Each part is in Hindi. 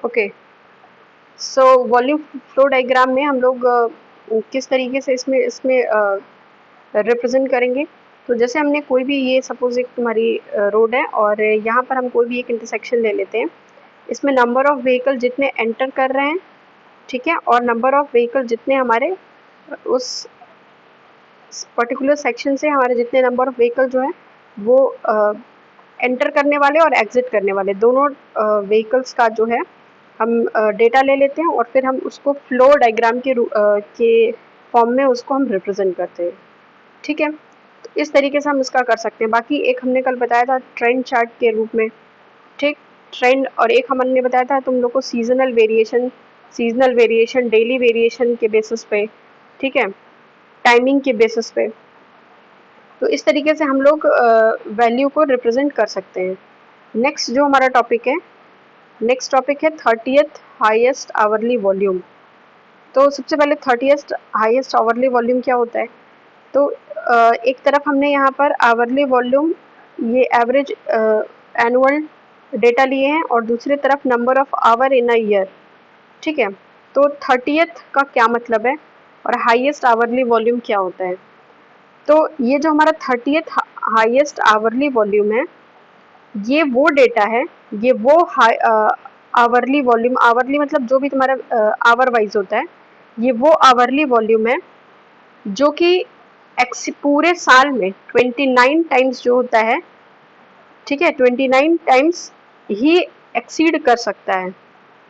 Okay, so volume flow diagram में हम लोग किस तरीके से इसमें इसमें रिप्रेजेंट करेंगे। तो जैसे हमने कोई भी, ये सपोज एक तुम्हारी रोड है और यहाँ पर हम कोई भी एक इंटरसेक्शन ले लेते हैं। इसमें नंबर ऑफ व्हीकल जितने एंटर कर रहे हैं, ठीक है, और नंबर ऑफ व्हीकल जितने हमारे उस पर्टिकुलर सेक्शन से हमारे जितने नंबर ऑफ व्हीकल जो है वो एंटर करने वाले और एग्जिट करने वाले दोनों व्हीकल्स का जो है हम डेटा ले लेते हैं और फिर हम उसको फ्लो डायग्राम के फॉर्म में उसको हम रिप्रेजेंट करते हैं। ठीक है, तो इस तरीके से हम इसका कर सकते हैं। बाकी एक हमने कल बताया था ट्रेंड चार्ट के रूप में, ठीक, ट्रेंड, और एक हमने बताया था तुम लोग को सीजनल वेरिएशन, डेली वेरिएशन के बेसिस पे, ठीक है, टाइमिंग के बेसिस पे। तो इस तरीके से हम लोग वैल्यू को रिप्रेजेंट कर सकते हैं। नेक्स्ट जो हमारा टॉपिक है, नेक्स्ट टॉपिक है 30th हाईएस्ट आवरली वॉल्यूम। तो सबसे पहले 30th हाईएस्ट आवरली वॉल्यूम क्या होता है। तो एक तरफ हमने यहाँ पर आवरली वॉल्यूम, ये एवरेज एनुअल डेटा लिए हैं, और दूसरी तरफ number of hour in a year. ठीक है, तो 30th का क्या मतलब है और हाईएस्ट आवरली वॉल्यूम क्या होता है। तो ये जो हमारा 30th हाईएस्ट आवरली वॉल्यूम है, ये वो डेटा है, ये वो आवरली वॉल्यूम, आवरली मतलब जो भी तुम्हारा आवर वाइज होता है, ये वो आवरली वॉल्यूम है जो कि पूरे साल में 29 टाइम्स जो होता है, ठीक है, 29 टाइम्स ही एक्सीड कर सकता है।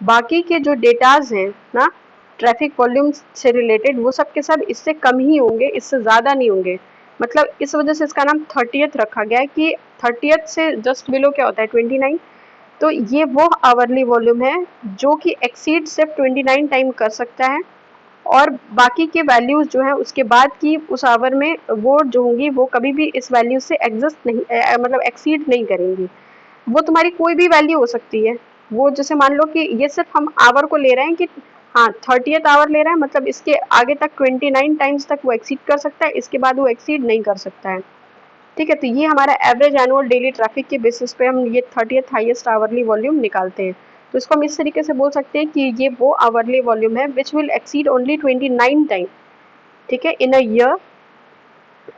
बाकी के जो डेटाज हैं ना ट्रैफिक वॉल्यूम से रिलेटेड, वो सब के सब इससे कम ही होंगे, इससे ज़्यादा नहीं होंगे। मतलब इस वजह से इसका नाम 30th रखा गया है कि 30th से जस्ट बिलो क्या होता है 29। तो ये वो आवरली वॉल्यूम है जो कि एक्सीड सिर्फ 29 टाइम कर सकता है, और बाकी के वैल्यूज जो है उसके बाद की उस आवर में वो जो होंगी वो कभी भी इस वैल्यू से एग्जिस्ट नहीं मतलब एक्सीड नहीं करेंगी। वो तुम्हारी कोई भी वैल्यू हो सकती है। वो जैसे मान लो कि ये सिर्फ हम आवर को ले रहे हैं कि हाँ 30th आवर ले रहे हैं, मतलब इसके आगे तक 29 टाइम्स तक वो एक्सीड कर सकता है, इसके बाद वो एक्सीड नहीं कर सकता है। ठीक है, तो ये हमारा एवरेज एनुअल डेली ट्रैफिक के बेसिस पे हम ये 30th हाईएस्ट आवरली वॉल्यूम निकालते हैं। तो इसको हम इस तरीके से बोल सकते हैं कि ये वो आवरली वॉल्यूम है which will exceed only 29 time, ठीक है, in a year,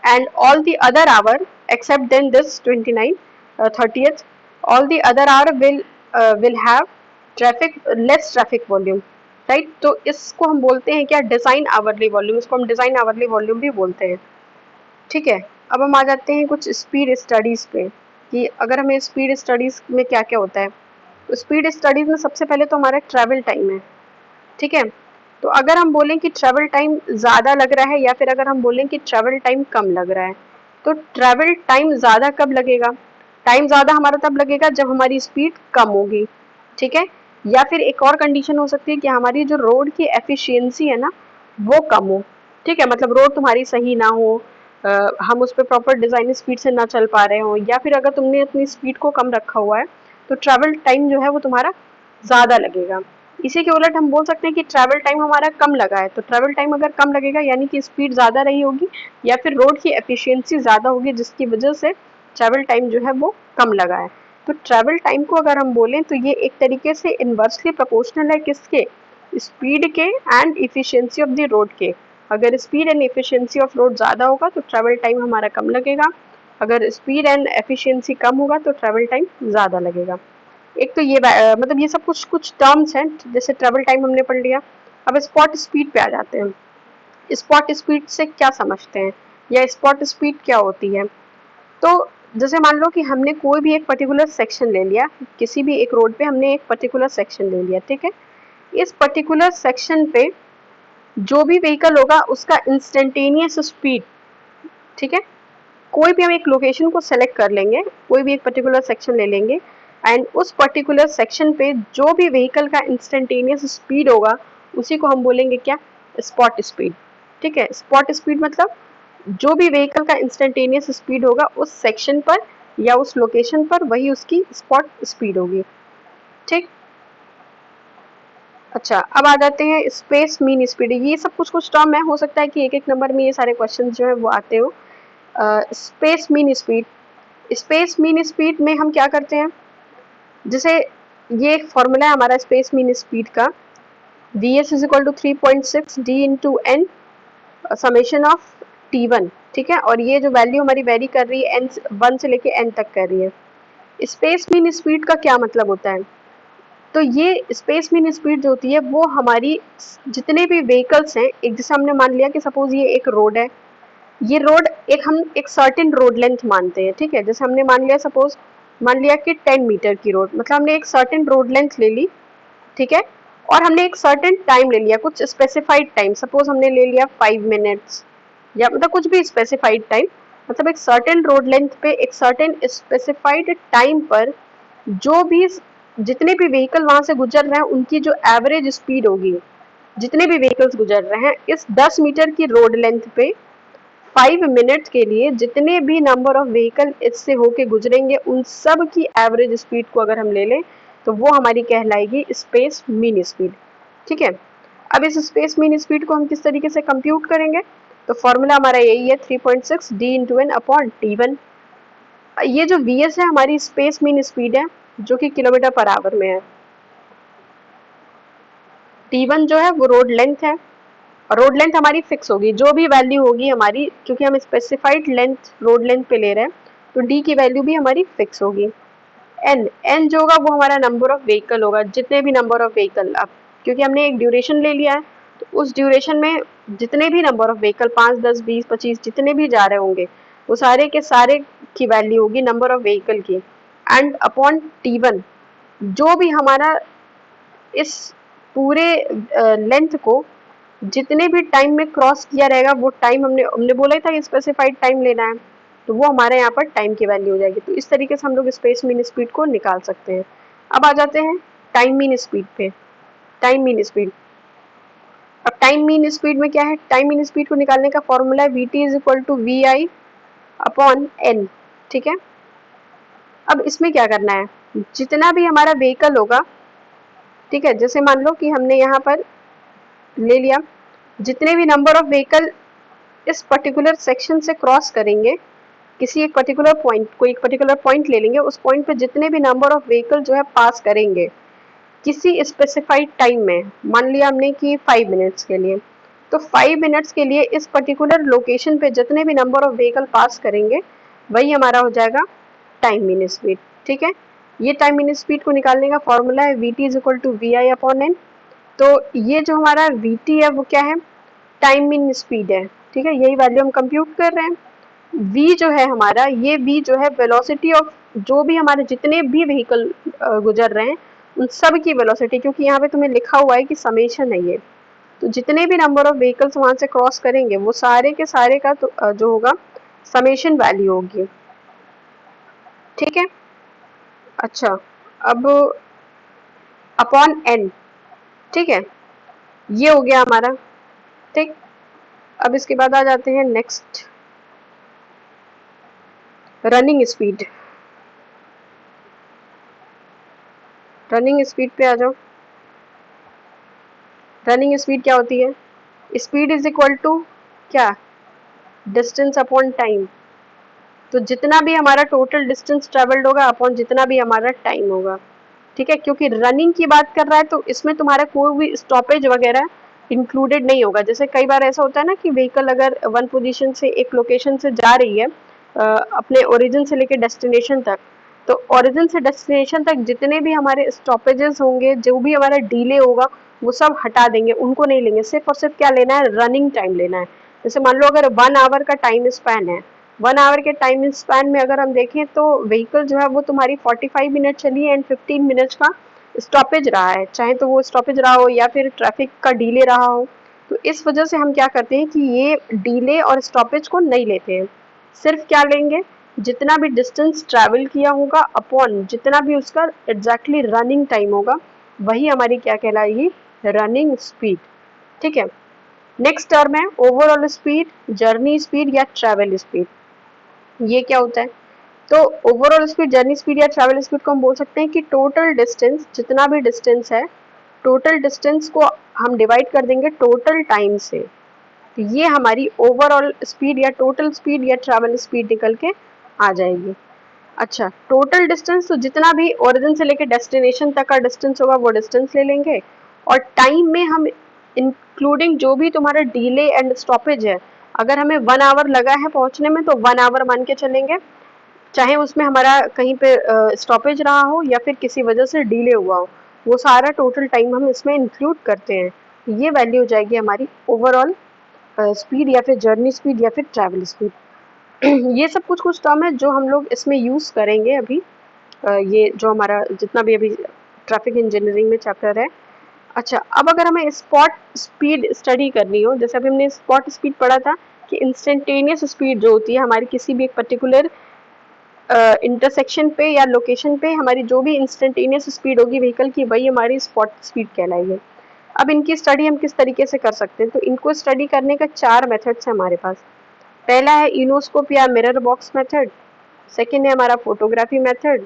and all the other hour except then this 29 30th, all the other hour will have traffic less traffic volume, right। तो इसको हम बोलते हैं क्या, डिजाइन आवरली वॉल्यूम, इसको हम डिजाइन आवरली वॉल्यूम भी बोलते हैं। ठीक है, अब हम आ जाते हैं कुछ स्पीड स्टडीज पे कि अगर हमें स्पीड स्टडीज में क्या क्या होता है। तो स्पीड स्टडीज में सबसे पहले तो हमारा ट्रैवल टाइम है। ठीक है, तो अगर हम बोलें कि ट्रैवल टाइम ज़्यादा लग रहा है या फिर अगर हम बोलें कि ट्रैवल टाइम कम लग रहा है, तो ट्रैवल टाइम ज़्यादा कब लगेगा, टाइम ज़्यादा हमारा तब लगेगा जब हमारी स्पीड कम होगी। ठीक है, या फिर एक और कंडीशन हो सकती है कि हमारी जो रोड की एफिशिएंसी है ना वो कम हो। ठीक है, मतलब रोड तुम्हारी सही ना हो, हम उस पर प्रॉपर डिज़ाइन स्पीड से ना चल पा रहे हो, या फिर अगर तुमने अपनी स्पीड को कम रखा हुआ है तो ट्रैवल टाइम जो है वो तुम्हारा ज़्यादा लगेगा। इसी के उलट हम बोल सकते हैं कि ट्रैवल टाइम हमारा कम लगा है, तो ट्रैवल टाइम अगर कम लगेगा यानी कि स्पीड ज़्यादा रही होगी या फिर रोड की एफिशिएंसी ज़्यादा होगी जिसकी वजह से ट्रैवल टाइम जो है वो कम लगा है। तो ट्रैवल टाइम को अगर हम बोलें तो ये एक तरीके से इन्वर्सली प्रोपोर्शनल है किसके, स्पीड के and efficiency of the road के। अगर speed and efficiency of road ज़्यादा होगा तो ट्रैवल टाइम हमारा कम लगेगा, अगर स्पीड एंड एफिशिएंसी कम होगा तो ट्रैवल टाइम ज़्यादा लगेगा। एक तो ये मतलब ये सब कुछ कुछ टर्म्स हैं, जैसे ट्रेवल टाइम हमने पढ़ लिया। अब स्पॉट स्पीड पे आ जाते हैं। स्पॉट स्पीड से क्या समझते हैं या स्पॉट स्पीड क्या होती है। तो जैसे मान लो कि हमने कोई भी एक पर्टिकुलर सेक्शन ले लिया, किसी भी एक रोड पे हमने एक पर्टिकुलर सेक्शन ले लिया, ठीक है। इस पर्टिकुलर सेक्शन पे जो भी व्हीकल होगा उसका इंस्टेंटेनियस स्पीड, ठीक है, कोई भी हम एक लोकेशन को सेलेक्ट कर लेंगे, कोई भी एक पर्टिकुलर सेक्शन ले लेंगे एंड उस पर्टिकुलर सेक्शन पे जो भी व्हीकल का इंस्टेंटेनियस स्पीड होगा उसी को हम बोलेंगे क्या, स्पॉट स्पीड। ठीक है, स्पॉट स्पीड मतलब जो भी व्हीकल का इंस्टेंटेनियस स्पीड होगा उस सेक्शन पर या उस लोकेशन पर वही उसकी स्पॉट स्पीड होगी। ठीक, अच्छा अब आ जाते हैं स्पेस मीन स्पीड। ये सब कुछ कुछ टर्म है, हो सकता है कि एक एक नंबर में ये सारे क्वेश्चन जो है वो आते हो। Space mean speed, space mean speed में हम क्या करते हैं, जैसे ये एक फॉर्मूला है हमारा स्पेस मीन स्पीड का, vs is equal to 3.6 d into n summation of t1, ठीक है। और ये जो वैल्यू हमारी वेरी कर रही है n1 से लेके n तक कर रही है। स्पेस मीन स्पीड का क्या मतलब होता है, तो ये स्पेस मीन स्पीड जो होती है वो हमारी जितने भी व्हीकल्स हैं, एक जैसे हमने मान लिया कि सपोज ये एक रोड है, ये रोड हम एक सर्टेन रोड लेंथ मानते हैं, ठीक है। जैसे हमने मान लिया सपोज मान लिया कि 10 मीटर की रोड, मतलब हमने एक सर्टेन रोड लेंथ ले ली, ठीक है। और हमने एक सर्टेन टाइम ले लिया, कुछ स्पेसिफाइड टाइम, सपोज हमने ले लिया 5 मिनट्स या मतलब कुछ भी स्पेसिफाइड टाइम, मतलब एक सर्टेन रोड लेंथ पे एक सर्टेन स्पेसिफाइड टाइम पर जो भी जितने भी व्हीकल वहां से गुजर रहे हैं उनकी जो एवरेज स्पीड होगी, जितने भी व्हीकल्स गुजर रहे हैं इस 10 मीटर की रोड लेंथ पे 5 मिनट के लिए जितने भी नंबर ऑफ व्हीकल इससे होके गुजरेंगे उन सब की एवरेज स्पीड को अगर हम ले लें तो वो हमारी कहलाएगी स्पेस मीन स्पीड, ठीक है। अब इस स्पेस मीन स्पीड को हम किस तरीके से कंप्यूट करेंगे, तो फॉर्मूला हमारा यही है 3.6 d into N upon t1। ये जो vs है हमारी स्पेस मीन स्पीड है जो कि किलोमीटर पर आवर में है, t1 जो है वो रोड लेंथ है, रोड लेंथ हमारी फिक्स होगी, जो भी वैल्यू होगी हमारी, क्योंकि हम स्पेसिफाइड लेंथ रोड लेंथ पे ले रहे हैं तो डी की वैल्यू भी हमारी फिक्स होगी। एन जो होगा वो हमारा नंबर ऑफ व्हीकल होगा, जितने भी नंबर ऑफ व्हीकल, अब क्योंकि हमने एक ड्यूरेशन ले लिया है तो उस ड्यूरेशन में जितने भी नंबर ऑफ व्हीकल 5, 10, 20, 25 जितने भी जा रहे होंगे वो सारे के सारे की वैल्यू होगी नंबर ऑफ व्हीकल की, एंड अपॉन t1 जो भी हमारा इस पूरे लेंथ को जितने भी टाइम में क्रॉस किया रहेगा वो टाइम हमने बोला था स्पेसिफाइड टाइम लेना है, तो वो हमारे यहाँ पर टाइम की वैल्यू हो जाएगी। तो इस तरीके से हम लोग स्पेस मीन स्पीड को निकाल सकते हैं। अब आ जाते हैं टाइम मीन स्पीड पे। टाइम मीन स्पीड, अब टाइम मीन स्पीड में क्या है, टाइम मीन स्पीड को निकालने का फॉर्मूला है vt is equal to v i upon n, ठीक है। अब इसमें क्या करना है, जितना भी हमारा व्हीकल होगा, ठीक है, जैसे मान लो कि हमने यहाँ पर ले लिया जितने भी नंबर ऑफ व्हीकल इस पर्टिकुलर सेक्शन से क्रॉस करेंगे, किसी एक पर्टिकुलर पॉइंट, कोई एक पर्टिकुलर पॉइंट ले लेंगे, उस पॉइंट पे जितने भी नंबर ऑफ व्हीकल जो है पास करेंगे किसी स्पेसिफाइड टाइम में, मान लिया हमने कि 5 मिनट्स के लिए, तो 5 मिनट्स के लिए इस पर्टिकुलर लोकेशन पे जितने भी नंबर ऑफ व्हीकल पास करेंगे वही हमारा हो जाएगा टाइम मीन स्पीड, ठीक है। ये टाइम मीन स्पीड को निकालने का फॉर्मूला है vt is equal to v i upon n. तो ये जो हमारा vt है वो क्या है, टाइम मीन स्पीड है, ठीक है, यही वैल्यू हम कंप्यूट कर रहे हैं। v जो है हमारा, ये v जो है वेलोसिटी ऑफ जो भी हमारे जितने भी व्हीकल गुजर रहे हैं उन सब की वेलोसिटी, क्योंकि यहाँ पे तुम्हें लिखा हुआ है कि समेशन है ये, तो जितने भी नंबर ऑफ व्हीकल्स वहां से क्रॉस करेंगे वो सारे के सारे का तो जो होगा समेशन वैल्यू होगी, ठीक है। अच्छा, अब अपॉन n, ठीक है, ये हो गया हमारा, ठीक। अब इसके बाद आ जाते हैं next, running speed. Running speed पे आ जाओ। रनिंग स्पीड क्या होती है, स्पीड इज इक्वल टू क्या, डिस्टेंस अपॉन टाइम। तो जितना भी हमारा टोटल डिस्टेंस ट्रेवल्ड होगा अपॉन जितना भी हमारा टाइम होगा, ठीक है। क्योंकि रनिंग की बात कर रहा है तो इसमें तुम्हारा कोई भी स्टॉपेज वगैरह इंक्लूडेड नहीं होगा। जैसे कई बार ऐसा होता है ना कि व्हीकल अगर वन पोजीशन से एक लोकेशन से जा रही है अपने ओरिजिन से लेके डेस्टिनेशन तक, तो ओरिजिन से डेस्टिनेशन तक जितने भी हमारे स्टॉपेजेस होंगे, जो भी हमारा डिले होगा वो सब हटा देंगे, उनको नहीं लेंगे, सिर्फ और सिर्फ क्या लेना है, रनिंग टाइम लेना है। जैसे मान लो अगर 1 आवर का टाइम स्पैन है, 1 आवर के टाइम स्पैन में अगर हम देखें तो व्हीकल जो है वो तुम्हारी 45 मिनट चली है एंड 15 मिनट्स का स्टॉपेज रहा है, चाहे तो वो स्टॉपेज रहा हो या फिर ट्रैफिक का डिले रहा हो। तो इस वजह से हम क्या करते हैं कि ये डिले और स्टॉपेज को नहीं लेते हैं, सिर्फ क्या लेंगे, जितना भी डिस्टेंस ट्रैवल किया होगा अपॉन जितना भी उसका एग्जैक्टली रनिंग टाइम होगा वही हमारी क्या कहलाएगी, रनिंग स्पीड, ठीक है। नेक्स्ट टर्म है ओवरऑल स्पीड, जर्नी स्पीड या ट्रैवल स्पीड। ये क्या होता है, तो ओवरऑल स्पीड, जर्नी स्पीड या ट्रैवल स्पीड को हम बोल सकते हैं कि टोटल डिस्टेंस, जितना भी डिस्टेंस है, टोटल डिस्टेंस को हम डिवाइड कर देंगे टोटल टाइम से, तो ये हमारी ओवरऑल स्पीड या टोटल स्पीड या ट्रैवल स्पीड निकल के आ जाएगी। अच्छा, टोटल डिस्टेंस तो जितना भी ओरिजिन से लेके डेस्टिनेशन तक का डिस्टेंस होगा वो डिस्टेंस ले लेंगे, और टाइम में हम इंक्लूडिंग जो भी तुम्हारा डिले एंड स्टॉपेज है, अगर हमें 1 आवर लगा है पहुंचने में तो 1 आवर मान के चलेंगे, चाहे उसमें हमारा कहीं पे स्टॉपेज रहा हो या फिर किसी वजह से डिले हुआ हो, वो सारा टोटल टाइम हम इसमें इंक्लूड करते हैं। ये वैल्यू हो जाएगी हमारी ओवरऑल स्पीड या फिर जर्नी स्पीड या फिर ट्रैवल स्पीड। ये सब कुछ कुछ टर्म है जो हम लोग इसमें यूज़ करेंगे अभी। ये जो हमारा जितना भी अभी ट्रैफिक इंजीनियरिंग में चैप्टर है। अच्छा, अब अगर हमें स्पॉट स्पीड स्टडी करनी हो, जैसे अभी हमने स्पॉट स्पीड पढ़ा था कि इंस्टेंटेनियस स्पीड जो होती है हमारी किसी भी एक पर्टिकुलर इंटरसेक्शन पे या लोकेशन पे, हमारी जो भी इंस्टेंटेनियस स्पीड होगी व्हीकल की वही हमारी स्पॉट स्पीड कहलाएगी। अब इनकी स्टडी हम किस तरीके से कर सकते हैं, तो इनको स्टडी करने का 4 मेथड्स है हमारे पास। पहला है इनोस्कोप या मिरर बॉक्स मेथड, सेकेंड है हमारा photography method,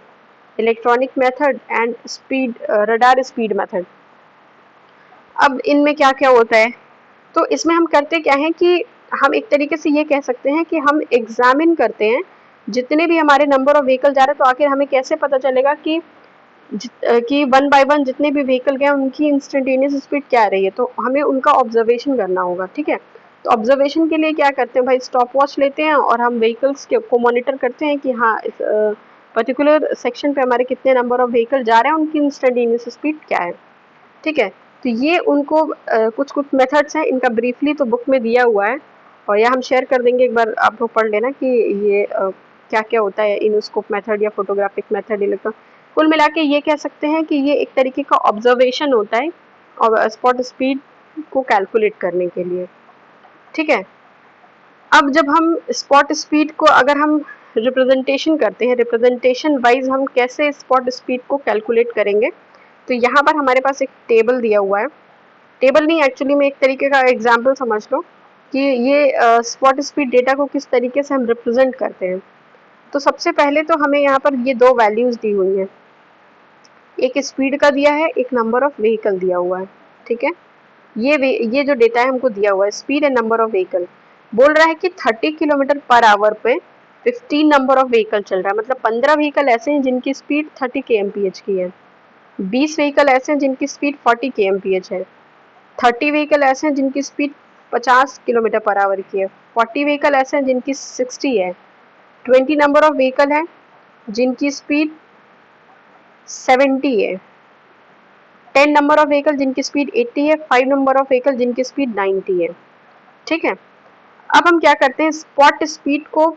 electronic method and speed radar speed method. अब इनमें क्या क्या होता है, तो इसमें हम करते क्या है कि हम एक तरीके से ये कह सकते हैं कि हम एग्जामिन करते हैं जितने भी हमारे नंबर ऑफ व्हीकल जा रहे हैं, तो आखिर हमें कैसे पता चलेगा कि 1 बाय 1 जितने भी व्हीकल गए उनकी इंस्टेंटेनियस स्पीड क्या रही है, तो हमें उनका ऑब्जर्वेशन करना होगा। ठीक है, तो ऑब्जर्वेशन के लिए क्या करते हैं भाई, स्टॉप वॉच लेते हैं और हम व्हीकल्स को मॉनिटर करते हैं कि हाँ इस पर्टिकुलर सेक्शन पे हमारे कितने नंबर ऑफ व्हीकल जा रहे हैं, उनकी इंस्टेंटेनियस स्पीड क्या है। ठीक है, तो ये उनको कुछ कुछ मेथड्स हैं, इनका ब्रीफली तो बुक में दिया हुआ है और या हम शेयर कर देंगे, एक बार आप लोग पढ़ लेना कि ये क्या क्या होता है इनोस्कोप मेथड या फोटोग्राफिक मेथड इलेक्ट्रॉन। कुल मिला के ये कह सकते हैं कि ये एक तरीके का ऑब्जर्वेशन होता है और स्पॉट स्पीड को कैलकुलेट करने के लिए। ठीक है, अब जब हम स्पॉट स्पीड को अगर हम रिप्रेजेंटेशन करते हैं, रिप्रेजेंटेशन वाइज हम कैसे स्पॉट स्पीड को कैलकुलेट करेंगे, तो यहाँ पर हमारे पास एक टेबल दिया हुआ है। टेबल नहीं, एक्चुअली में एक तरीके का एग्जाम्पल समझ लो कि ये स्पॉट स्पीड डेटा को किस तरीके से हम रिप्रेजेंट करते हैं। तो सबसे पहले तो हमें यहाँ पर ये 2 वैल्यूज दी हुई हैं, एक स्पीड का दिया है, एक नंबर ऑफ व्हीकल दिया हुआ है। ठीक है, ये जो डेटा है हमको दिया हुआ है speed and number of vehicle, बोल रहा है कि 30 किलोमीटर पर आवर पे 15 नंबर ऑफ व्हीकल चल रहा है, मतलब 15 व्हीकल ऐसे हैं जिनकी स्पीड 30 kmph की है, 20 व्हीकल ऐसे हैं जिनकी स्पीड 40 kmph है, 30 व्हीकल ऐसे हैं जिनकी स्पीड 50 किलोमीटर पर आवर की है, 40 व्हीकल ऐसे हैं जिनकी 60 है, 20 नंबर ऑफ व्हीकल है जिनकी स्पीड 70 है, 10 नंबर ऑफ व्हीकल जिनकी स्पीड 80 है, 5 नंबर ऑफ व्हीकल जिनकी स्पीड 90 है। ठीक है, अब हम क्या करते हैं, स्पॉट स्पीड को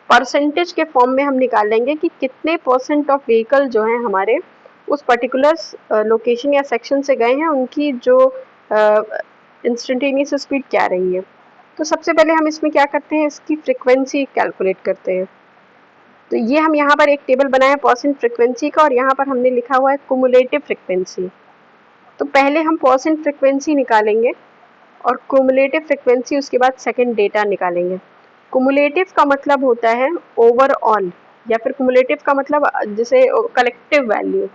परसेंटेज के फॉर्म में हम निकाल लेंगे कि कितने % ऑफ व्हीकल जो हैं हमारे उस पर्टिकुलर लोकेशन या सेक्शन से गए हैं, उनकी जो इंस्टेंटेनियस स्पीड क्या रही है। तो सबसे पहले हम इसमें क्या करते हैं, इसकी फ्रिक्वेंसी कैलकुलेट करते हैं। तो ये हम यहाँ पर एक टेबल बनाया है परसेंट फ्रिक्वेंसी का, और यहाँ पर हमने लिखा हुआ है कुमुलेटिव फ्रिक्वेंसी। तो पहले हम परसेंट फ्रिक्वेंसी निकालेंगे और कुमुलेटिव फ्रिक्वेंसी उसके बाद सेकंड डेटा निकालेंगे। कुमुलेटिव का मतलब होता है ओवरऑल, या फिर कुमुलेटिव का मतलब जैसे कलेक्टिव वैल्यू।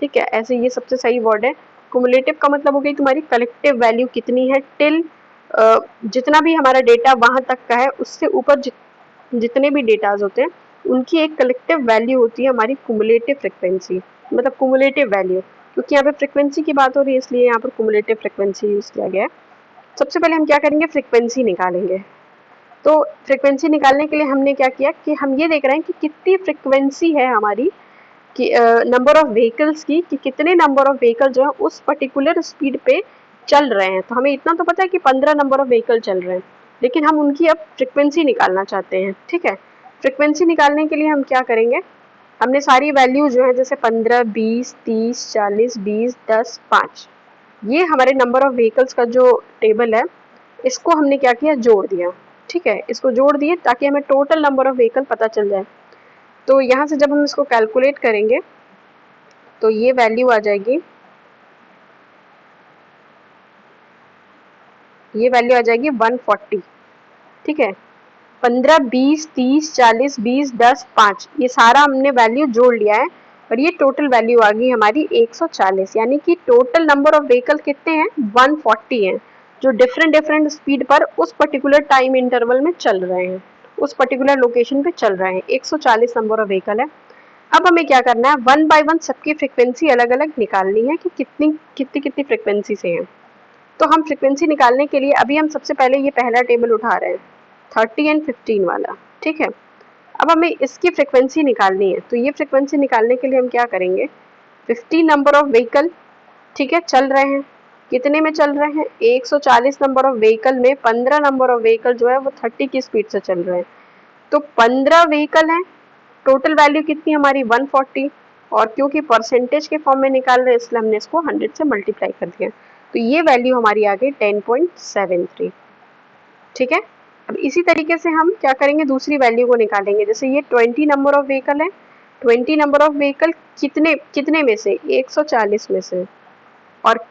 ठीक है, ऐसे ये सबसे सही वर्ड है। कुमुलेटिव का मतलब हो गई तुम्हारी कलेक्टिव वैल्यू कितनी है टिल जितना भी हमारा डेटा वहां तक का है, उससे ऊपर जितने भी डेटाज होते हैं उनकी एक कलेक्टिव वैल्यू होती है हमारी कुमुलेटिव फ्रिक्वेंसी, मतलब कुमुलेटिव वैल्यू। क्योंकि यहाँ पे फ्रिक्वेंसी की बात हो रही है इसलिए यहाँ पर कुमुलेटिव फ्रिक्वेंसी यूज किया गया है। सबसे पहले हम क्या करेंगे, फ्रिक्वेंसी निकालेंगे। तो फ्रिक्वेंसी निकालने के लिए हमने क्या किया कि हम ये देख रहे हैं कि कितनी फ्रिक्वेंसी है हमारी कि नंबर ऑफ व्हीकल्स की, कि कितने नंबर ऑफ व्हीकल जो है उस पर्टिकुलर स्पीड पे चल रहे हैं। तो हमें इतना तो पता है कि 15 नंबर ऑफ व्हीकल चल रहे हैं, लेकिन हम उनकी अब फ्रिक्वेंसी निकालना चाहते हैं। ठीक है, फ्रिक्वेंसी निकालने के लिए हम क्या करेंगे, हमने सारी वैल्यू जो है जैसे 15, 20, 30, 40, 20, 10, 5, ये हमारे नंबर ऑफ व्हीकल्स का जो टेबल है इसको हमने क्या किया, जोड़ दिया। ठीक है, इसको जोड़ दिए ताकि हमें टोटल नंबर ऑफ व्हीकल पता चल जाए। तो यहाँ से जब हम इसको कैलकुलेट करेंगे तो ये वैल्यू आ जाएगी, ये वैल्यू आ जाएगी 140। ठीक है, 15, 20, 30, 40, 20, 10, 5, ये सारा हमने वैल्यू जोड़ लिया है और ये टोटल वैल्यू आ गई हमारी 140। यानी कि टोटल नंबर ऑफ व्हीकल कितने हैं, 140 हैं, जो डिफरेंट डिफरेंट स्पीड पर उस पर्टिकुलर टाइम इंटरवल में चल रहे हैं, उस पर्टिकुलर लोकेशन पे चल रहे हैं। 140 नंबर ऑफ व्हीकल है। अब हमें क्या करना है, वन बाय वन सबकी फ्रिक्वेंसी अलग अलग निकालनी है कि कितनी कितनी कितनी फ्रिक्वेंसी से हैं। तो हम फ्रिक्वेंसी निकालने के लिए अभी हम सबसे पहले ये पहला टेबल उठा रहे हैं 30 एंड 15 वाला, ठीक है। अब हमें इसकी फ्रिक्वेंसी निकालनी है, तो ये फ्रिक्वेंसी निकालने के लिए हम क्या करेंगे, 50 नंबर ऑफ व्हीकल, ठीक है, चल रहे हैं, कितने में चल रहे हैं, 140 नंबर ऑफ व्हीकल में 15 नंबर ऑफ व्हीकल जो है वो 30 की स्पीड से चल रहे हैं। तो 15 व्हीकल हैं, टोटल वैल्यू कितनी हमारी 140, और क्योंकि परसेंटेज के फॉर्म में निकाल रहे हैं इसलिए हमने इसको 100 से मल्टीप्लाई कर दिया, तो ये वैल्यू हमारी आ गई 10.73, ठीक है। अब इसी तरीके से हम क्या करेंगे, दूसरी वैल्यू को निकालेंगे। जैसे ये 20 नंबर ऑफ व्हीकल है, 20 नंबर ऑफ व्हीकल कितने कितने में से, 140 में से, और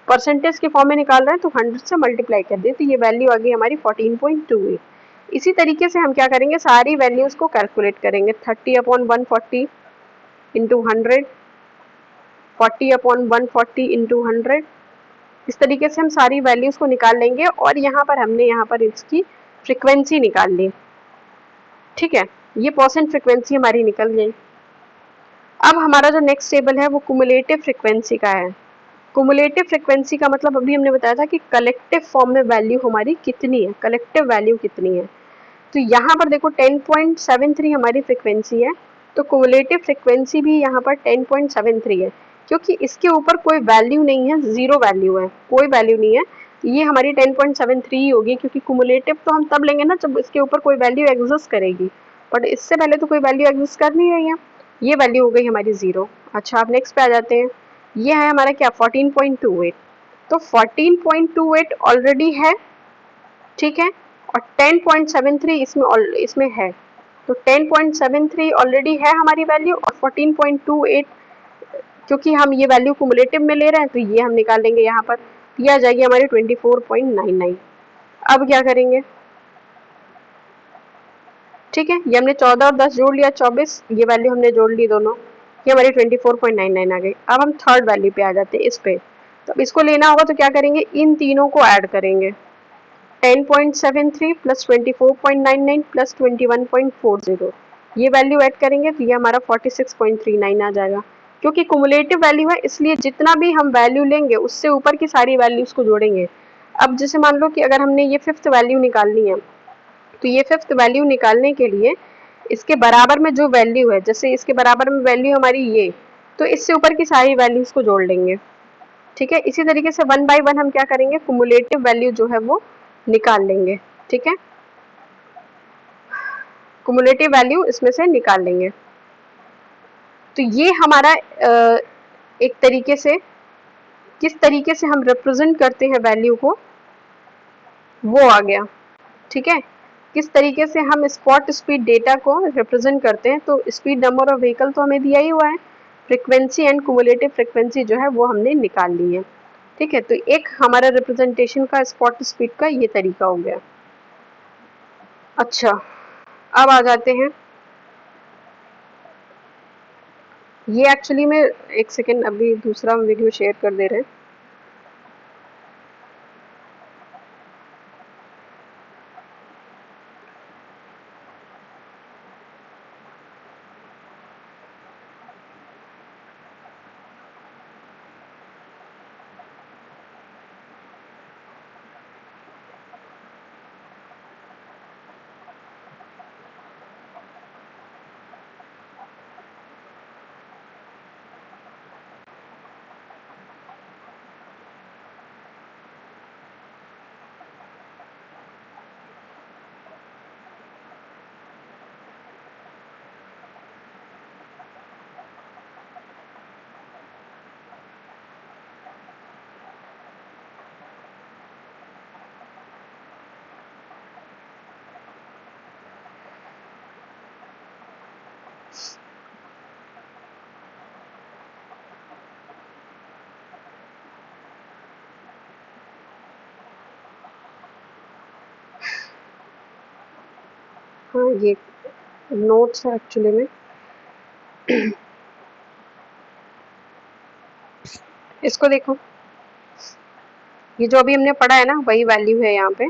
परसेंटेज के फॉर्म में निकाल रहे हैं तो 100 से मल्टीप्लाई कर दिए, तो ये वैल्यू आ गई हमारी 14.28। इसी तरीके से हम क्या करेंगे, सारी वैल्यूज को कैलकुलेट करेंगे, 30/140 इंटू 100, 40/140 इंटू 100, इस तरीके से हम सारी वैल्यूज को निकाल लेंगे। और यहाँ पर हमने यहाँ पर इसकी फ्रिक्वेंसी निकाल ली, ठीक है, ये परसेंट फ्रिक्वेंसी हमारी निकल गई। अब हमारा जो नेक्स्ट टेबल है वो कुमुलेटिव फ्रिक्वेंसी का है। कुमुलेटिव फ्रिक्वेंसी का मतलब अभी हमने बताया था कि कलेक्टिव फॉर्म में वैल्यू हमारी कितनी है, कलेक्टिव वैल्यू कितनी है। तो यहाँ पर देखो 10.73 हमारी फ्रिक्वेंसी है, तो कुमुलेटिव फ्रिक्वेंसी भी यहाँ पर 10.73 है, क्योंकि इसके ऊपर कोई वैल्यू नहीं है, जीरो वैल्यू है, कोई वैल्यू नहीं है, तो ये हमारी 10.73 ही होगी, क्योंकि कुमुलेटिव तो हम तब लेंगे ना जब इसके ऊपर कोई वैल्यू एग्जिस्ट करेगी, बट इससे पहले तो कोई वैल्यू एग्जिस्ट कर नहीं रही है, ये वैल्यू हो गई हमारी जीरो। अच्छा, आप नेक्स्ट पे आ जाते हैं, ये है हमारा क्या 14.28, तो 14.28 ऑलरेडी है, ठीक है, और 10.73 इसमें है, तो 10.73 ऑलरेडी है हमारी वैल्यू, और 14.28 क्योंकि हम ये वैल्यू कुमुलेटिव में ले रहे हैं तो ये हम निकालेंगे यहाँ पर, ये आ जाएगी हमारी 24.99। अब क्या करेंगे, ठीक है, ये हमने 14 और 10 जोड़ लिया 24, ये वैल्यू हमने जोड़ ली दोनों, ये हमारी 24.99 आ गई। अब हम थर्ड वैल्यू पे आ जाते हैं, इस पे, तो अब इसको लेना होगा तो क्या करेंगे, इन तीनों को ऐड करेंगे, 10.73 प्लस 24.99 प्लस 21.40, ये वैल्यू ऐड करेंगे तो ये हमारा 46.39 आ जाएगा। क्योंकि कुमुलेटिव वैल्यू है इसलिए जितना भी हम वैल्यू लेंगे उससे ऊपर की सारी वैल्यूज को जोड़ेंगे। अब जैसे मान लो कि अगर हमने ये फिफ्थ वैल्यू निकालनी है, तो ये फिफ्थ वैल्यू निकालने के लिए इसके बराबर में जो वैल्यू है, जैसे इसके बराबर में वैल्यू हमारी ये, तो इससे ऊपर की सारी वैल्यूज को जोड़ लेंगे, ठीक है। इसी तरीके से वन बाय वन हम क्या करेंगे, कुमुलेटिव वैल्यू जो है वो निकाल लेंगे, ठीक है, कुमुलेटिव वैल्यू इसमें से निकाल लेंगे। तो ये हमारा एक तरीके से किस तरीके से हम रिप्रेजेंट करते हैं वैल्यू को, वो आ गया, ठीक है। किस तरीके से हम स्पॉट स्पीड डेटा को रिप्रेजेंट करते हैं, तो स्पीड नंबर ऑफ व्हीकल तो हमें दिया ही हुआ है, फ्रिक्वेंसी एंड कुमुलेटिव फ्रिक्वेंसी जो है वो हमने निकाल ली है, ठीक है। तो एक हमारा रिप्रेजेंटेशन का स्पॉट स्पीड का ये तरीका हो गया। अच्छा, अब आ जाते हैं, ये एक्चुअली में एक सेकेंड अभी दूसरा वीडियो शेयर कर दे रहे हैं। हाँ, ये नोट्स है एक्चुअली में, इसको देखो, ये जो अभी हमने पढ़ा है ना वही वैल्यू है यहाँ पे,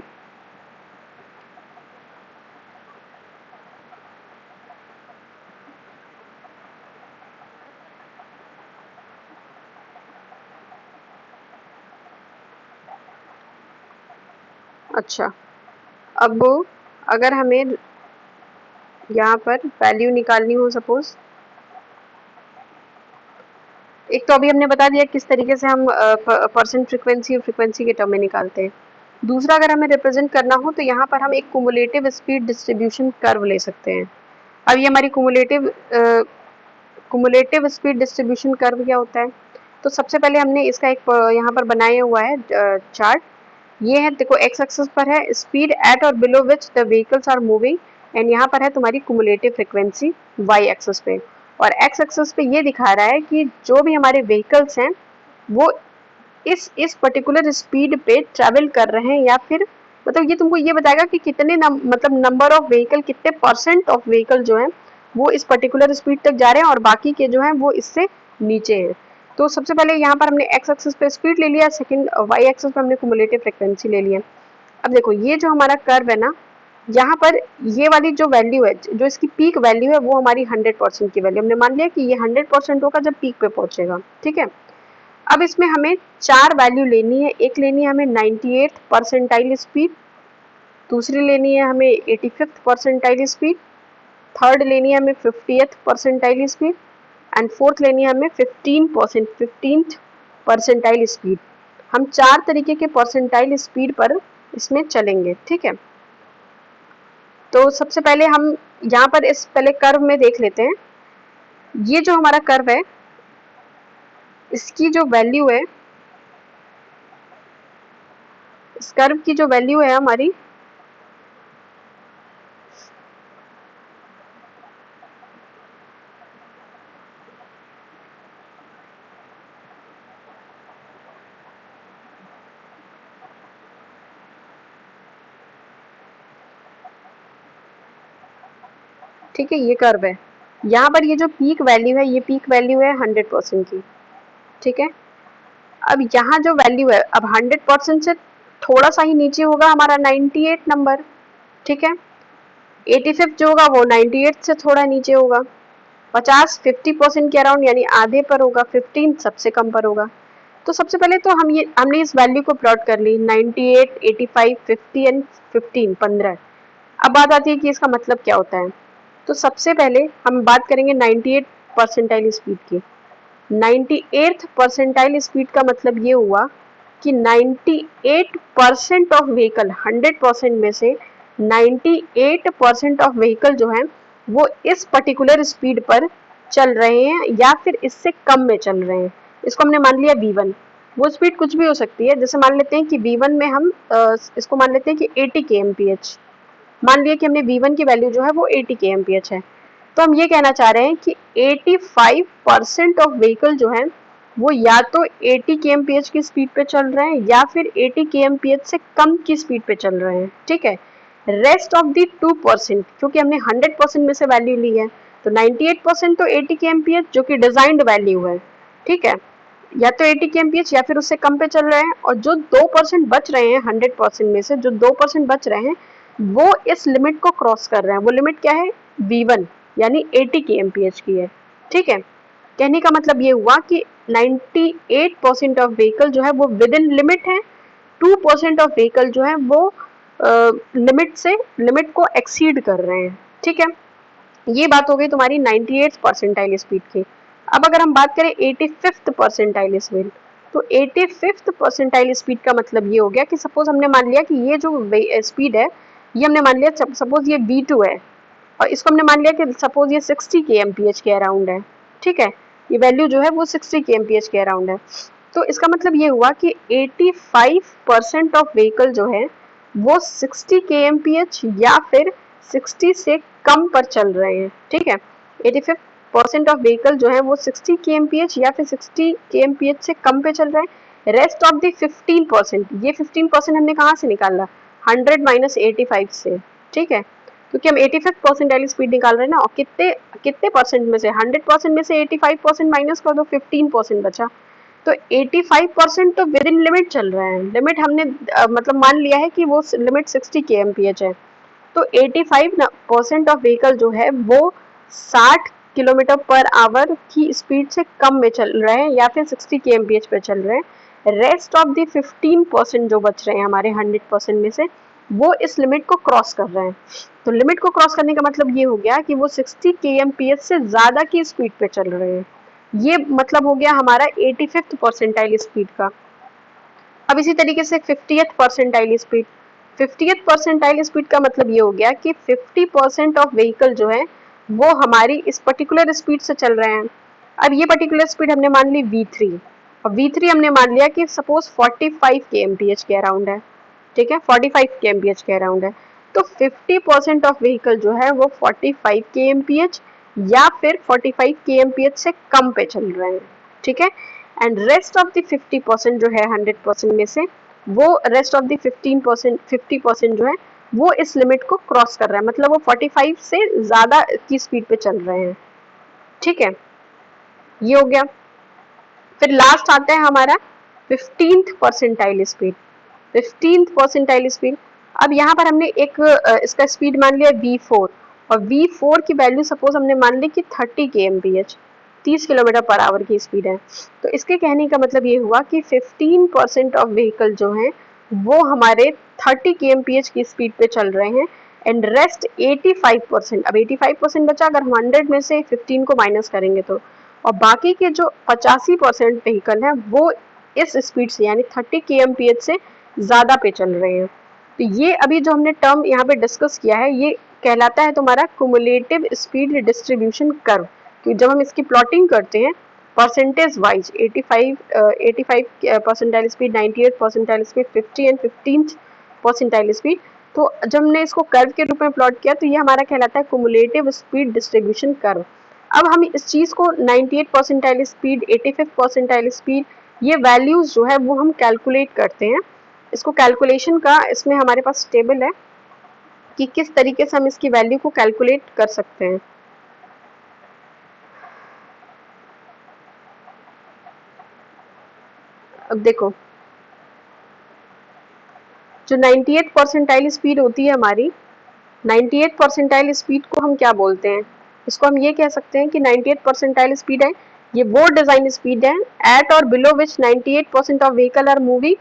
अच्छा, अब अगर हमें यहाँ पर वैल्यू निकालनी हो, सपोज एक तो अभी हमने बता दिया किस तरीके से हम परसेंट फ्रीक्वेंसी और फ्रीक्वेंसी के टर्म में निकालते हैं। दूसरा, अगर हमें रिप्रेजेंट करना हो तो यहाँ पर हम एक कुमुलेटिव स्पीड डिस्ट्रीब्यूशन कर्व ले सकते हैं। अब ये हमारी कुमुलेटिव स्पीड डिस्ट्रीब्यूशन कर्व क्या होता है? तो सबसे पहले हमने इसका एक यहाँ पर बनाया हुआ है चार्ट। ये है, देखो एक्स एक्सिस पर है स्पीड एट और below which the vehicles are moving, and यहाँ पर है तुम्हारी कुमुलेटिव फ्रीक्वेंसी वाई एक्सिस पे, और एक्स एक्सिस पे ये दिखा रहा है कि जो भी हमारे व्हीकल्स हैं वो इस पर्टिकुलर स्पीड पे ट्रेवल कर रहे हैं, या फिर मतलब ये तुमको ये बताएगा कि कितने मतलब नंबर ऑफ व्हीकल, कितने परसेंट ऑफ व्हीकल जो है वो इस पर्टिकुलर स्पीड तक जा रहे हैं और बाकी के जो है वो इससे नीचे हैं। तो सबसे पहले यहाँ पर हमने एक्स एक्सिस पे स्पीड ले लिया, सेकंड वाई एक्सिस पे हमने कुमुलेटिव फ्रीक्वेंसी ले लिया। अब देखो ये जो हमारा कर्व है ना, यहाँ पर ये वाली जो वैल्यू है, जो इसकी पीक वैल्यू है, वो हमारी 100% की वैल्यू, हमने मान लिया कि ये 100% होगा जब पीक पे पहुंचेगा, ठीक है। अब इसमें हमें 4 वैल्यू लेनी है। एक लेनी है हमें 98th परसेंटाइल स्पीड, दूसरी लेनी है हमें 85th परसेंटाइल स्पीड, थर्ड लेनी है हमें 50th percentile speed, and fourth लेनी है हमें 15th परसेंटाइल स्पीड। हम 4 तरीके के परसेंटाइल स्पीड पर इसमें चलेंगे, ठीक है। तो सबसे पहले हम यहाँ पर इस पहले कर्व में देख लेते हैं। ये जो हमारा कर्व है, इसकी जो वैल्यू है, इस कर्व की जो वैल्यू है हमारी, ठीक है, ये कर्व है। यहाँ पर ये जो पीक वैल्यू है, ये पीक वैल्यू है 100% की, ठीक है। अब यहाँ जो वैल्यू है, अब 100% से थोड़ा सा ही नीचे होगा हमारा 98 नंबर, ठीक है। 85 जो होगा वो 98 से थोड़ा नीचे होगा, 50 के अराउंड यानी आधे पर होगा, 15 सबसे कम पर होगा। तो सबसे पहले तो हमने इस वैल्यू को प्लॉट कर ली, 98, 85, 50 एंड 15, 15। अब बात आती है कि इसका मतलब क्या होता है। तो सबसे पहले हम बात करेंगे 98 परसेंटाइल स्पीड की। 98th परसेंटाइल स्पीड का मतलब ये हुआ कि 98% ऑफ व्हीकल, 100% में से 98% ऑफ व्हीकल जो है वो इस पर्टिकुलर स्पीड पर चल रहे हैं या फिर इससे कम में चल रहे हैं। इसको हमने मान लिया V1। वो स्पीड कुछ भी हो सकती है, जैसे मान लेते हैं कि V1 में हम इसको मान लेते हैं कि 80 kmph। मान लिया कि हमने V1 की वैल्यू जो है वो 80 kmph है। तो हम ये कहना चाह रहे हैं कि 85% ऑफ व्हीकल जो है वो या तो 80 kmph की स्पीड पे चल रहे हैं या फिर 80 kmph से कम की स्पीड पे चल रहे हैं, ठीक है। रेस्ट ऑफ दी 2%, क्योंकि हमने 100% में से वैल्यू ली है, तो 98% तो 80 kmph जो कि डिजाइंड वैल्यू है, ठीक है, या तो 80 kmph या फिर उससे कम पे चल रहे हैं। और जो 2% बच रहे हैं 100% में से, जो 2% बच रहे हैं वो इस लिमिट को क्रॉस कर रहे हैं। वो लिमिट क्या है? V1 यानी 80 kmph की है, ठीक है। कहने का मतलब ये हुआ कि 98% ऑफ व्हीकल जो है वो विद इन लिमिट है, 2% ऑफ व्हीकल जो है वो लिमिट को एक्सीड कर रहे हैं, ठीक है। ये बात हो गई तुम्हारी 98th परसेंटाइल स्पीड की। अब अगर हम बात करें 85th परसेंटाइल स्पीड, तो 85th परसेंटाइल स्पीड का मतलब ये हो गया कि सपोज हमने मान लिया कि ये जो स्पीड है, ये हमने मान लिया सपोज ये V2 है, और इसको हमने मान लिया कि सपोज ये 60 kmph के अराउंड है, ठीक है। ये वैल्यू जो है वो 60 kmph के अराउंड है। तो इसका मतलब ये हुआ कि 85% ऑफ व्हीकल जो है वो 60 kmph या फिर 60 से कम पर चल रहे हैं, ठीक है। 85% ऑफ व्हीकल जो है वो 60 kmph या फिर 60 kmph से कम पे चल रहे हैं। रेस्ट ऑफ दी 15%, ये 15% हमने कहाँ से निकाला? 100 माइनस 85 से, ठीक है, क्योंकि हम 85 परसेंटाइल स्पीड निकाल रहे हैं ना। और कितने कितने परसेंट में से? 100% में से 85% माइनस कर दो, 15% बचा। तो 85% तो विद इन लिमिट चल रहे हैं। लिमिट हमने मतलब मान लिया है कि वो लिमिट 60 kmph है। तो 85% ऑफ व्हीकल जो है वो 60 किलोमीटर पर आवर की स्पीड से कम में चल रहे हैं या फिर 60 kmph पे चल रहे हैं। रेस्ट ऑफ दी 15% जो बच रहे हैं हमारे 100% में से, वो इस लिमिट को क्रॉस कर रहे हैं। तो लिमिट को क्रॉस करने का मतलब ये हो गया कि वो 60 kmph से ज़्यादा की स्पीड पे चल रहे हैं। ये मतलब हो गया हमारा 85th परसेंटाइल स्पीड का। अब इसी तरीके से 50th percentile speed, 50th percentile speed का मतलब ये हो गया कि 50% ऑफ व्हीकल जो है वो हमारी इस पर्टिकुलर स्पीड से चल रहे हैं। अब ये पर्टिकुलर स्पीड हमने मान ली V3, और V3 हमने मान लिया कि सपोज 45 kmph के अराउंड है, ठीक है, 45 kmph के अराउंड है। तो 50% ऑफ व्हीकल जो है वो 45 kmph या फिर 45 kmph से कम पे चल रहे हैं, ठीक है। एंड रेस्ट ऑफ द 50% जो है 100% में से, वो रेस्ट ऑफ द 15% 50% जो है वो इस लिमिट को क्रॉस कर रहा है, मतलब वो 45 से ज़्यादा की स्पीड पे चल रहे हैं, ठीक है। ये हो गया। फिर लास्ट आता है हमारा 15th percentile speed, 15th percentile speed. अब यहाँ पर हमने एक इसका स्पीड मान लिया V4, और V4 की वैल्यू सपोज हमने मान ली कि 30 kmph, 30 किलोमीटर पर आवर की स्पीड है। तो इसके कहने का मतलब ये हुआ कि 15% ऑफ व्हीकल जो हैं वो हमारे 30 kmph की स्पीड पे चल रहे हैं, एंड रेस्ट 85%, अब 85% बचा, अगर हम 100 में से 15 को माइनस करेंगे तो, और बाकी के जो 85% व्हीकल हैं वो इस स्पीड से यानी 30 kmph से ज़्यादा पे चल रहे हैं। तो ये अभी जो हमने टर्म यहाँ पे डिस्कस किया है ये कहलाता है तुम्हारा कुमुलेटिव स्पीड डिस्ट्रीब्यूशन कर्व। कि जब हम इसकी प्लॉटिंग करते हैं percentage wise 85 percentile speed, 98 percentile speed, 50 and 15th percentile speed, तो जब हमने इसको कर्व के रूप में प्लॉट किया तो ये हमारा कहलाता है कुमुलेटिव स्पीड डिस्ट्रीब्यूशन कर्व। अब हम इस चीज़ को 98 परसेंटाइल स्पीड, 85 परसेंटाइल स्पीड, ये वैल्यूज जो है वो हम कैलकुलेट करते हैं। इसको कैलकुलेशन का इसमें हमारे पास टेबल है कि किस तरीके से हम इसकी वैल्यू को कैलकुलेट कर सकते हैं। अब देखो, जो 98 परसेंटाइल स्पीड होती है हमारी, 98 परसेंटाइल स्पीड को हम क्या बोलते हैं, इसको हम ये कह सकते हैं कि 98 परसेंटाइल स्पीड है, ये वो डिजाइन स्पीड है एट और below which 98% of vehicle are moving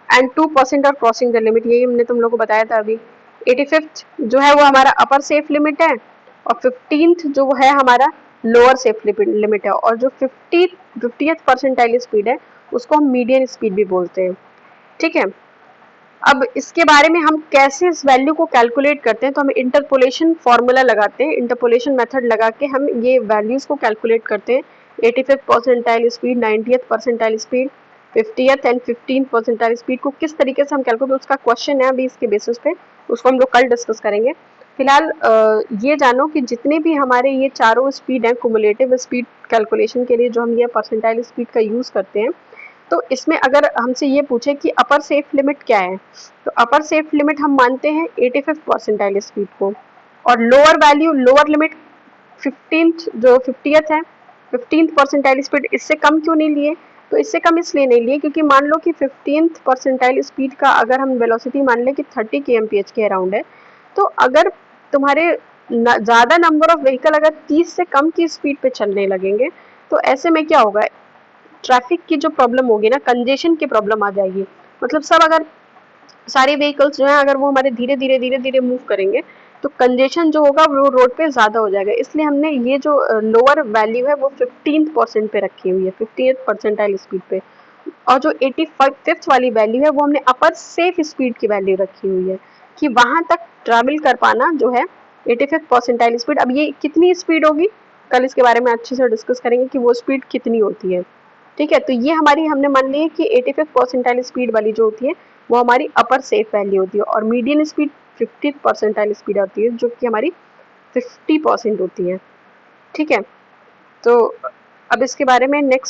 and 2% are crossing the limit. यही हमने तुम लोग को बताया था अभी। 85th जो है वो हमारा अपर सेफ लिमिट है, और 15th जो है हमारा लोअर सेफ लिमिट है, और जो 50th परसेंटाइल स्पीड है उसको हम मीडियन स्पीड भी बोलते हैं, ठीक है। अब इसके बारे में हम कैसे इस वैल्यू को कैलकुलेट करते हैं, तो हम इंटरपोलेशन फॉर्मूला लगाते हैं, इंटरपोलेशन मेथड लगा के हम ये वैल्यूज को कैलकुलेट करते हैं। 85th percentile speed, 90th percentile speed, 50th and 15th percentile speed को किस तरीके से हम कैलकुलेट, उसका क्वेश्चन है अभी इसके बेसिस पे, उसको हम लोग कल डिस्कस करेंगे। फिलहाल ये जानो कि जितने भी हमारे ये चारों स्पीड हैं कुमुलेटिव स्पीड कैलकुलेशन के लिए जो हम ये परसेंटाइल स्पीड का यूज़ करते हैं, तो इसमें अगर हमसे ये पूछे कि अपर सेफ लिमिट क्या है, तो अपर सेफ लिमिट हम मानते हैं 85 परसेंटाइल स्पीड को, और lower value, lower limit 15th जो 50th है, 15th परसेंटाइल स्पीड, इससे कम क्यों नहीं लिए, तो इससे कम इसलिए नहीं लिए क्योंकि मान लो कि 15th परसेंटाइल स्पीड का अगर हम वेलोसिटी मान लें कि 30 kmph के अराउंड है, तो अगर तुम्हारे ज़्यादा नंबर ऑफ व्हीकल अगर 30 से कम की स्पीड पे चलने लगेंगे, तो ऐसे में क्या होगा, ट्रैफिक की जो प्रॉब्लम होगी ना, कंजेशन की प्रॉब्लम आ जाएगी। मतलब सब अगर सारे व्हीकल्स जो हैं अगर वो हमारे धीरे धीरे मूव करेंगे तो कंजेशन जो होगा वो रोड पे ज़्यादा हो जाएगा। इसलिए हमने ये जो लोअर वैल्यू है वो 15th परसेंट पे रखी हुई है, 50th परसेंटाइल स्पीड पे, और जो 85th वाली वैल्यू है वो हमने अपर सेफ स्पीड की वैल्यू रखी हुई है कि वहाँ तक ट्रैवल कर पाना जो है 85th परसेंटाइल स्पीड। अब ये कितनी स्पीड होगी, कल इसके बारे में अच्छे से डिस्कस करेंगे कि वो स्पीड कितनी होती है, ठीक है। तो ये हमारी हमने मान ली है कि 85 परसेंटाइल स्पीड वाली जो होती है वो हमारी अपर सेफ वैल्यू होती है, और मीडियन स्पीड 50 परसेंटाइल स्पीड होती है जो कि हमारी 50% होती है, ठीक है। तो अब इसके बारे में नेक्स्ट